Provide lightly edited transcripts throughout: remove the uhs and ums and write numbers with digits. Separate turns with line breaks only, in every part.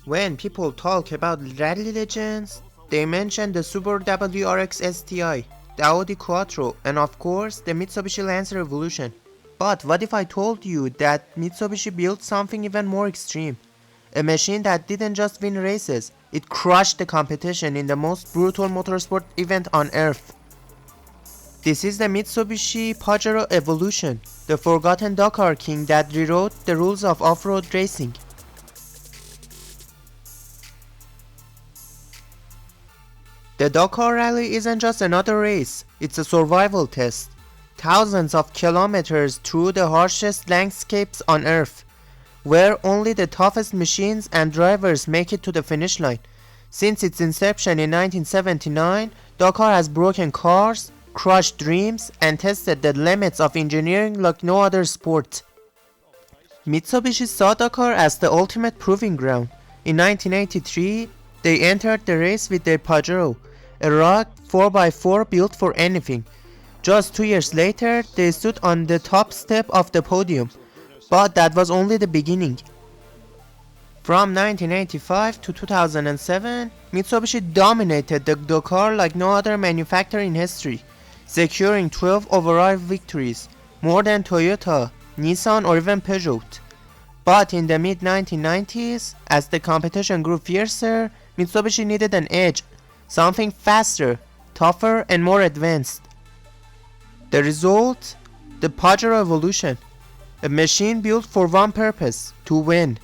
When people talk about rally legends, they mention the Subaru WRX STI, the Audi Quattro, and of course the Mitsubishi Lancer Evolution. But what if I told you that Mitsubishi built something even more extreme? A machine that didn't just win races, it crushed the competition in the most brutal motorsport event on earth. This is the Mitsubishi Pajero Evolution, the forgotten Dakar king that rewrote the rules of off-road racing. The Dakar Rally isn't just another race, it's a survival test. Thousands of kilometers through the harshest landscapes on earth, where only the toughest machines and drivers make it to the finish line. Since its inception in 1979, Dakar has broken cars, crushed dreams, and tested the limits of engineering like no other sport. Mitsubishi saw Dakar as the ultimate proving ground. In 1983, they entered the race with their Pajero, a rugged 4x4 built for anything. Just 2 years later, they stood on the top step of the podium, but that was only the beginning. From 1985 to 2007, Mitsubishi dominated the Dakar like no other manufacturer in history, securing 12 overall victories, more than Toyota, Nissan or even Peugeot. But in the mid-1990s, as the competition grew fiercer, Mitsubishi needed an edge, something faster, tougher and more advanced. The result? The Pajero Evolution, a machine built for one purpose, to win.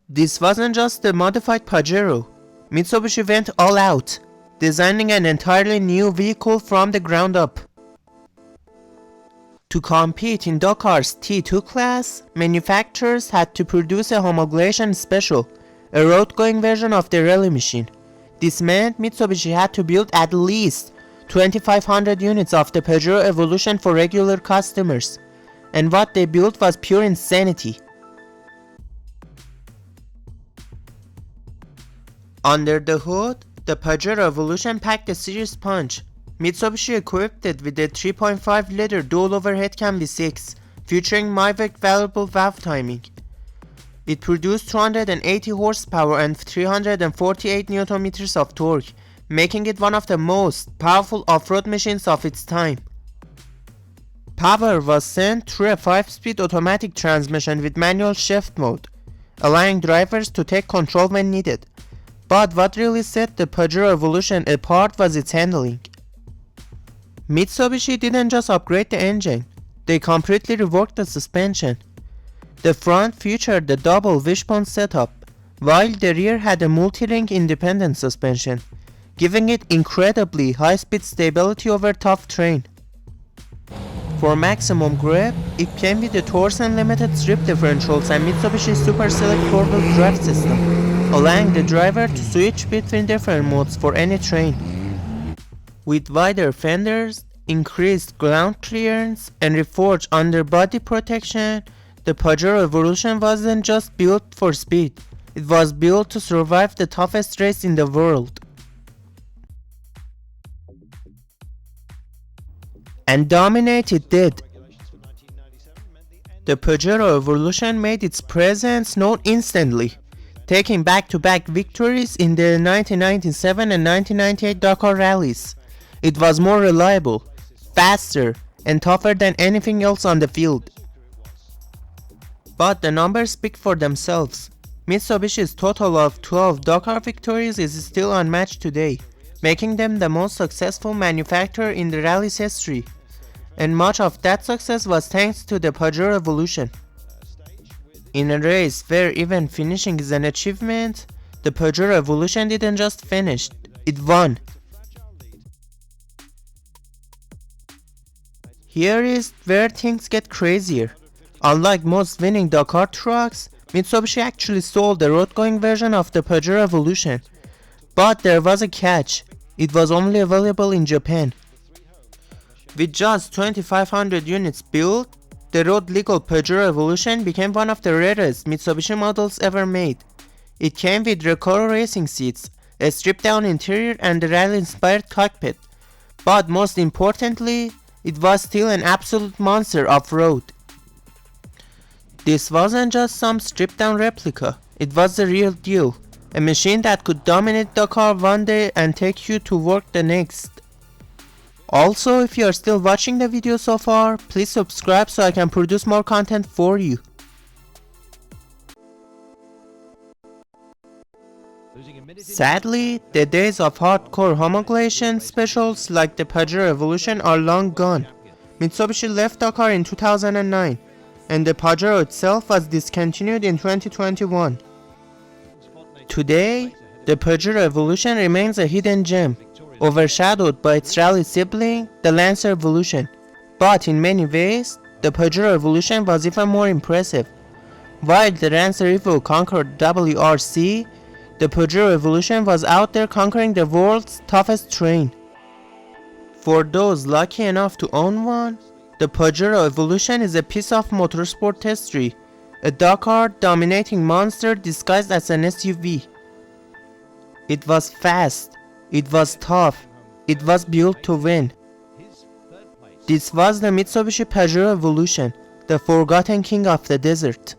This wasn't just a modified Pajero. Mitsubishi went all out, designing an entirely new vehicle from the ground up. To compete in Dakar's T2 class, manufacturers had to produce a homologation special, a road-going version of the rally machine. This meant Mitsubishi had to build at least 2,500 units of the Pajero Evolution for regular customers, and what they built was pure insanity. Under the hood, the Pajero Evolution packed a serious punch. Mitsubishi equipped it with a 3.5-liter dual overhead cam V6, featuring MIVEC variable valve timing. It produced 280 horsepower and 348 Nm of torque, making it one of the most powerful off-road machines of its time. Power was sent through a 5-speed automatic transmission with manual shift mode, allowing drivers to take control when needed. But what really set the Pajero Evolution apart was its handling. Mitsubishi didn't just upgrade the engine, they completely reworked the suspension. The front featured the double-wishbone setup, while the rear had a multi-ring independent suspension, giving it incredibly high-speed stability over tough terrain. For maximum grip, it came with the Torsen limited strip differentials and Mitsubishi Super Select 4-wheel drive system, allowing the driver to switch between different modes for any terrain. With wider fenders, increased ground clearance, and reforged underbody protection, the Pajero Evolution wasn't just built for speed, it was built to survive the toughest race in the world. And dominate it did. The Pajero Evolution made its presence known instantly, taking back-to-back victories in the 1997 and 1998 Dakar Rallies. It was more reliable, faster, and tougher than anything else on the field. But the numbers speak for themselves. Mitsubishi's total of 12 Dakar victories is still unmatched today, making them the most successful manufacturer in the rally's history. And much of that success was thanks to the Pajero Evolution. In a race where even finishing is an achievement, the Pajero Evolution didn't just finish, it won. Here is where things get crazier. Unlike most winning Dakar trucks, Mitsubishi actually sold the road-going version of the Pajero Evolution. But there was a catch, it was only available in Japan. With just 2,500 units built, the road-legal Pajero Evolution became one of the rarest Mitsubishi models ever made. It came with Recaro racing seats, a stripped-down interior and a rally-inspired cockpit. But most importantly, it was still an absolute monster off-road. This wasn't just some stripped down replica, it was the real deal. A machine that could dominate Dakar one day and take you to work the next. Also, if you are still watching the video so far, please subscribe so I can produce more content for you. Sadly, the days of hardcore homologation specials like the Pajero Evolution are long gone. Mitsubishi left Dakar in 2009, and the Pajero itself was discontinued in 2021. Today, the Pajero Evolution remains a hidden gem, overshadowed by its rally sibling, the Lancer Evolution. But in many ways, the Pajero Evolution was even more impressive. While the Lancer Evo conquered WRC, the Pajero Evolution was out there conquering the world's toughest terrain. For those lucky enough to own one, the Pajero Evolution is a piece of motorsport history, a Dakar dominating monster disguised as an SUV. It was fast, it was tough, it was built to win. This was the Mitsubishi Pajero Evolution, the forgotten king of the desert.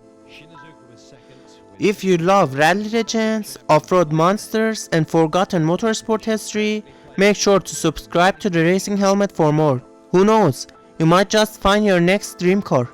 If you love rally legends, off-road monsters, and forgotten motorsport history, make sure to subscribe to the Racing Helmet for more. Who knows, you might just find your next dream car.